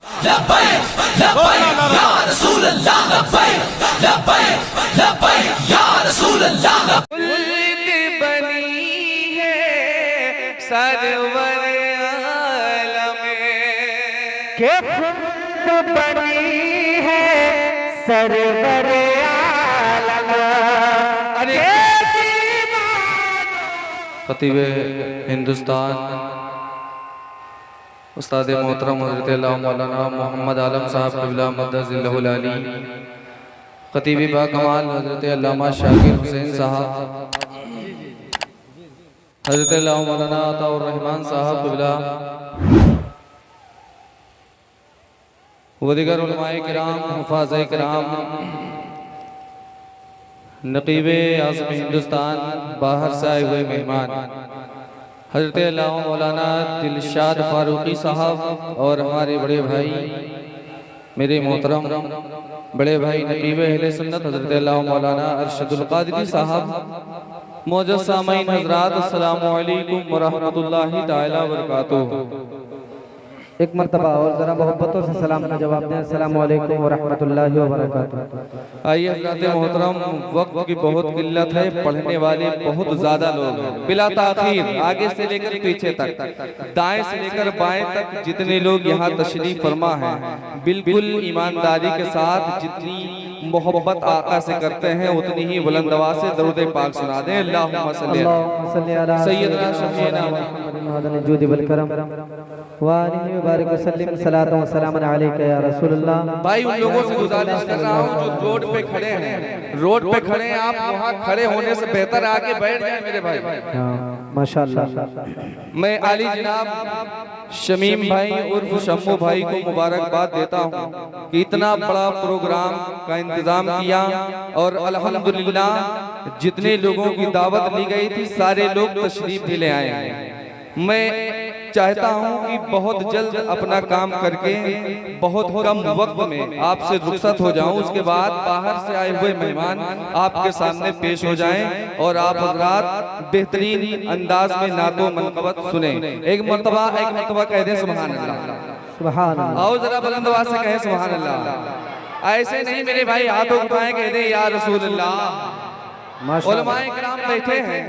Server आलम के खुद बनी है सरवर आलम। अरे खतीब हिंदुस्तान उस्ताद मोहतरम हज़रत मौलाना मोहम्मद आलम साहब क़िबला मद्दज़िल्लहुल आली, खतीब बाकमाल हज़रत अल्लामा शाकिर हुसैन साहब, हज़रत मौलाना अताउर रहमान साहब क़िबला व दीगर उलमाए किराम, हुफ़ाज़े किराम, नक़ीब आज़म हिंदुस्तान, बाहर से आए हुए मेहमान हज़रत मौलाना दिलशाद फारूकी साहब और हमारे बड़े भाई, मेरे मोहतरम बड़े भाई नक़ीब अहले सुन्नत हज़रत मौलाना अरशदुल क़ादरी साहब, मौजूद सामीन हज़रात, अस्सलामु अलैकुम व रहमतुल्लाहि तआला व बरकातुहू। एक मर्तबा और जरा मोहब्बतों से सलाम का जवाब दें, अस्सलामु अलैकुम व रहमतुल्लाहि व बरकातुहू। आइए हज़रात मोहतरम, वक्त की बहुत किल्लत है, पढ़ने वाले बहुत ज़्यादा लोग हैं, बिला ताख़ीर आगे से लेकर पीछे तक, दाएं से लेकर बाएं तक जितने लोग यहाँ तशरीफ फरमा हैं, बिल्कुल ईमानदारी के साथ जितनी मोहब्बत आका से करते हैं उतनी ही बुलंद आवाज़ से दरूद पाक सुना दें। अल्लाहुम्मा सल्ली अला सय्यदना शफीना मुहम्मद जूद वल करम व आलिहि व बारिक व सल्लिम सलातो व सलामन अलैका या रसूलुल्लाह। भाई उन लोगों से गुजारिश कर रहा हूँ जो रोड पे खड़े हैं, रोड पे खड़े हैं, आप वहाँ खड़े होने से बेहतर आगे बैठ जाए मेरे भाई। माशाअल्लाह। मैं आली जनाब शमीम भाई उर्फ शम्मू भाई को मुबारकबाद देता हूँ कि इतना बड़ा प्रोग्राम का इंतजाम किया और अल्हम्दुलिल्लाह जितने लोगों की दावत ली गई थी सारे लोग तशरीफ भी ले आए हैं। मैं चाहता हूं कि बहुत जल्द अपना काम करके बहुत कम वक्त में आपसे रुखसत हो जाऊं, उसके बाद बाहर से आए हुए मेहमान आपके सामने पेश हो जाएं और आप हज़रात बेहतरीन अंदाज में नातो मनक़बत सुने। एक मर्तबा कह दें सुभान अल्लाह, सुभान अल्लाह। आओ जरा बुलंद आवाज़ से कहें सुभान अल्लाह। ऐसे नहीं मेरे भाई, हाथों उठाएं, कह दें या रसूल अल्लाह। उलमाए किराम बैठे हैं,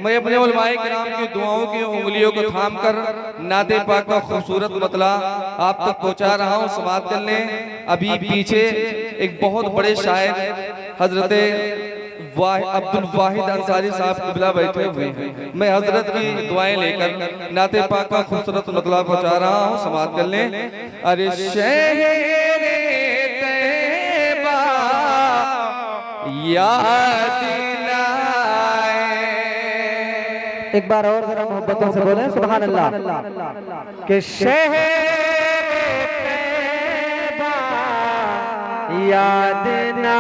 मैं अपने उलमाए किराम की दुआओं की उंगलियों को थाम कर नाते पाक का खूबसूरत मतला आप तक पहुंचा रहा हूं, समाअत कर लें। अभी पीछे एक बहुत बड़े शायर हजरत अब्दुल वाहिद अंसारी साहब क़िबला बैठे हुए हैं, मैं हजरत की दुआएं लेकर नाते पाक का खूबसूरत मतला पहुंचा रहा हूं, समाअत कर लें। अरे शहरे तैयबा याद एक बार और जरा मोहब्बतों से बोलें सुभान अल्लाह। के शहर याद ना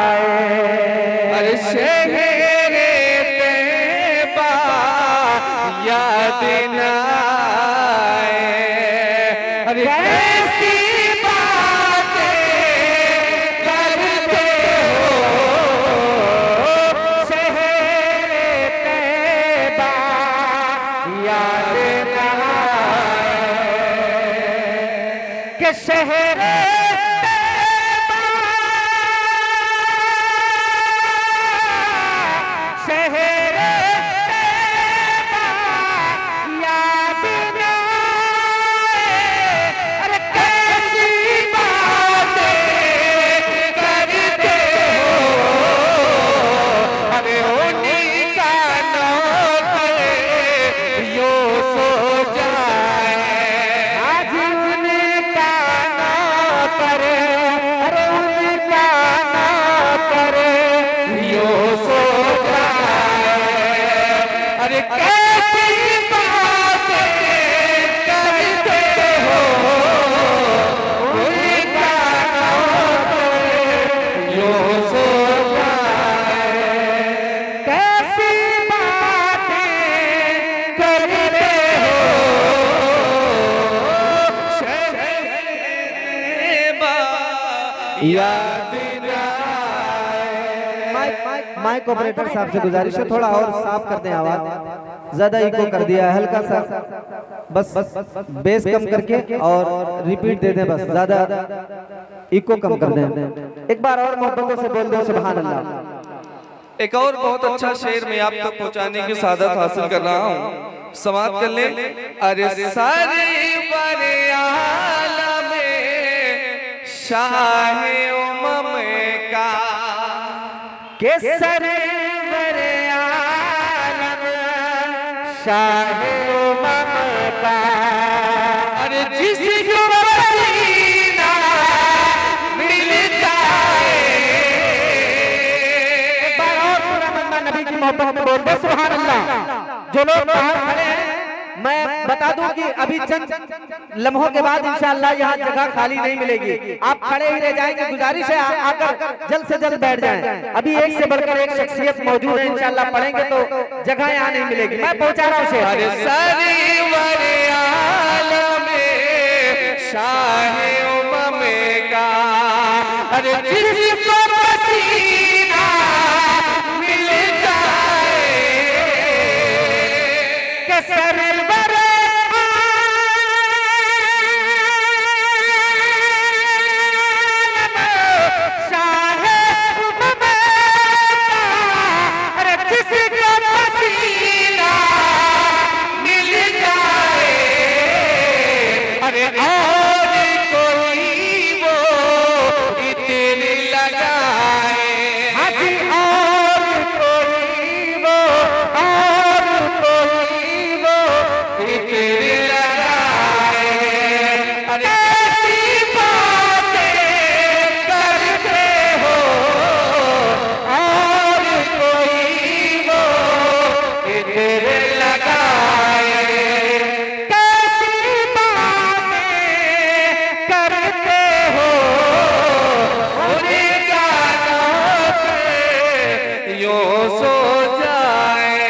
आए, अरे शहर तैयबा याद ना आए। अरे कैसी बातें करते हो, शहर तैयबा याद ना आए। के शहर माइक ऑपरेटर साहब से गुजारिश है थोड़ा और साफ कर दें आवाज, ज्यादा इको कर दिया है, हल्का सा बस बेस कम करके और रिपीट दे दें, बस ज्यादा इको कम कर दें। एक बार और मोहब्बतों से बोल दो सुभान अल्लाह। एक और बहुत अच्छा शेर मैं आप तक पहुंचाने की सादत हासिल कर रहा हूँ, समाप्त कर ले। अरे सारे बरे आलम शाहे उमम का, के सरवर आलम शाहे उमम का, अरे जिसको पसीना मिलता है। एक बार और पूरा मन्ना नबी की मोहब्बत में बोल दो सुभान अल्लाह। जो लोग बाहर खड़े हैं, मैं बता दूं कि अभी चंद लम्हों के बाद इंशाअल्लाह यहाँ जगह खाली नहीं मिलेगी, आप खड़े ही रह जाएंगे। गुजारिश है आकर जल्द से जल्द बैठ जाएं। अभी एक से बढ़कर एक शख्सियत मौजूद है, इंशाअल्लाह पढ़ेंगे तो जगह यहाँ नहीं मिलेगी। मैं पहुंचा रहा हूँ शेर। अरे सरवर आलम शाहे उमम का, अरे जिसको पसीना मिलता है। के सरवर आलम शाहे उमम का, अरे जिसको पसीना मिलता है। अरे और कोई वो इतने लगाए, हाजी और कोई वो, और कोई वो इतने लगाए। अरे ऐसी बातें करते हो, और कोई वो इतने लगाए। कैसी बातें करते हो, उनका नाम यूं सो जाए।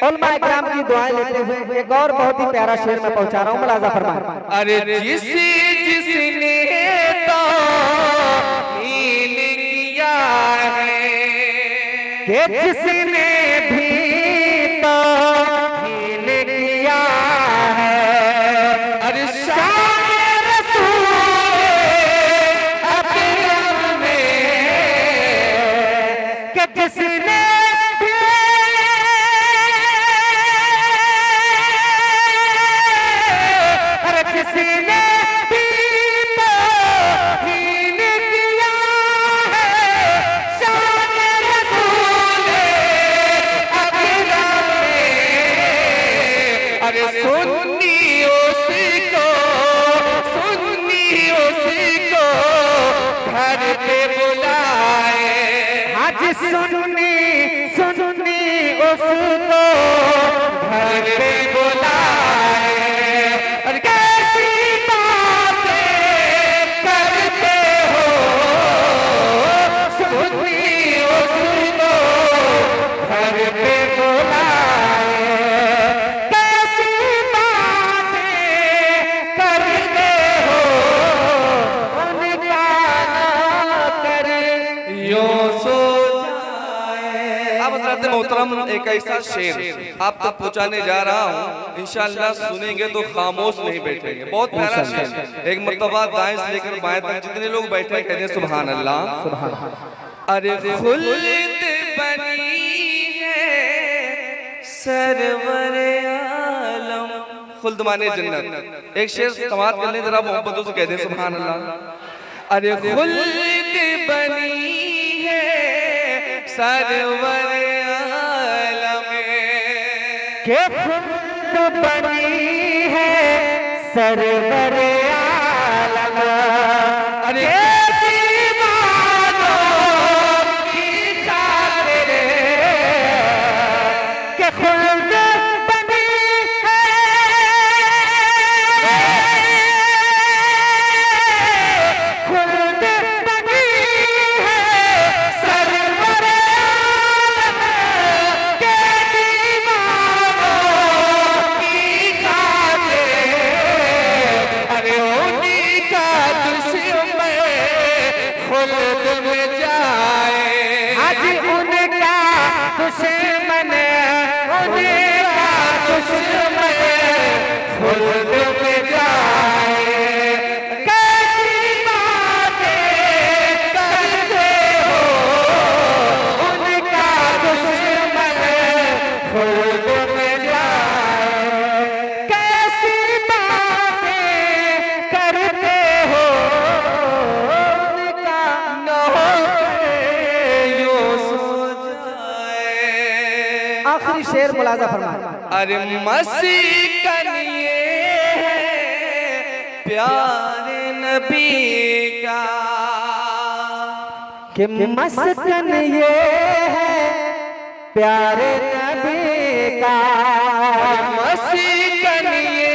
उलमा इकराम की दुआएं लेते हुए एक और बहुत ही प्यारा शेर मैं पहुंचा रहा हूँ, मुलाजा फरमाएं। अरे जिसने तो हीन किया है, कि जिसने भी तो हीन किया है, अरे शान रसूल अकरम में, कि जिसने भी अरे जिसने भी तो हीन किया है, शान रसूल अकरम में। अरे सुन्नी उसको, सुन्नी उसको घर पे बुलाए। आज सुननी सुननी उसको घर पे बुलाए। अरे कैसी बातें करते हो, सुननी उसको घर पे बुलाए। कैसी बातें करते हो, उनका ना करे यूं सो जाए। अब हज़रत मोहतरम एक ऐसा शेर आप तक पहुंचाने जा रहा हूँ, इंशाअल्लाह सुनेंगे तो खामोश नहीं बैठेंगे। बहुत प्यारा शेर। एक मर्तबा दाएं से लेकर बाएं तक जितने लोग बैठे कहते हैं सुभान अल्लाह। अरे खुल्द बनी है सरवर आलम, खुल्द माने जन्नत। एक शेर समाप्त कर लें जरा मोहब्बतों से कहते हैं सुभान अल्लाह। अरे खुल्द बनी है सरवर आलम, के खुद बनी है सरवर आलम। अरे दीवानों की खातिर के खुद बनी है, खुद बनी है सरवर आलम। के दीवानों की खातिर, अरे उन्हीं का आखिरी शेर मुलाजा फरमाए। अरे मस्कन ये है प्यारे नबी का, कि मस्कन ये है प्यारे नबी का, मस्कन ये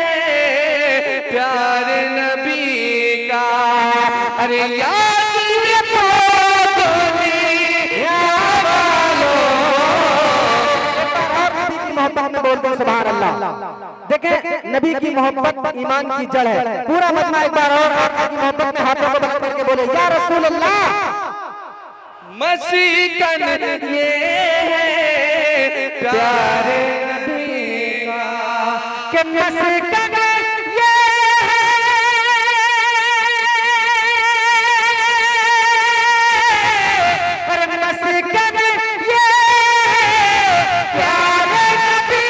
है प्यारे नबी का। अरे याद रखो दुनिया वालों। नबी की मोहब्बत में बोलते हैं सुभान अल्लाह। देखें नबी की मोहब्बत ईमान की जड़ है। पूरा मजमा एक बार और आका की मोहब्बत में हाथों को बुलंद करके बोले या रसूल अल्लाह। मस्कन ये है प्यारे नबी का, कि मस्कन ये है, मस्कन ये प्यारे नबी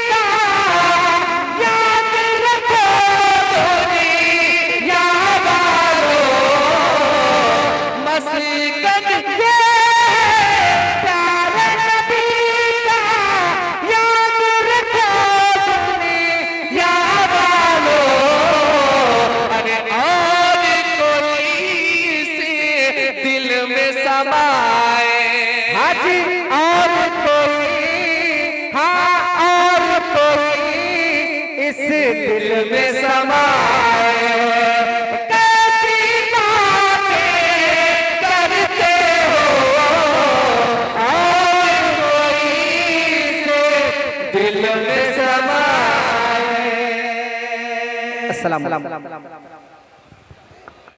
का, याद रखो दुनिया वालों। मस्कन ये प्यारे नबी का, याद रखो दुनिया वालों। अरे और कोई से दिल में समाए, हाजी और कोई, हाँ और कोई इस दिल में समाए। कैसी बातें करते हो, और कोई से दिल में समाए। अस्सलाम वालेकुम।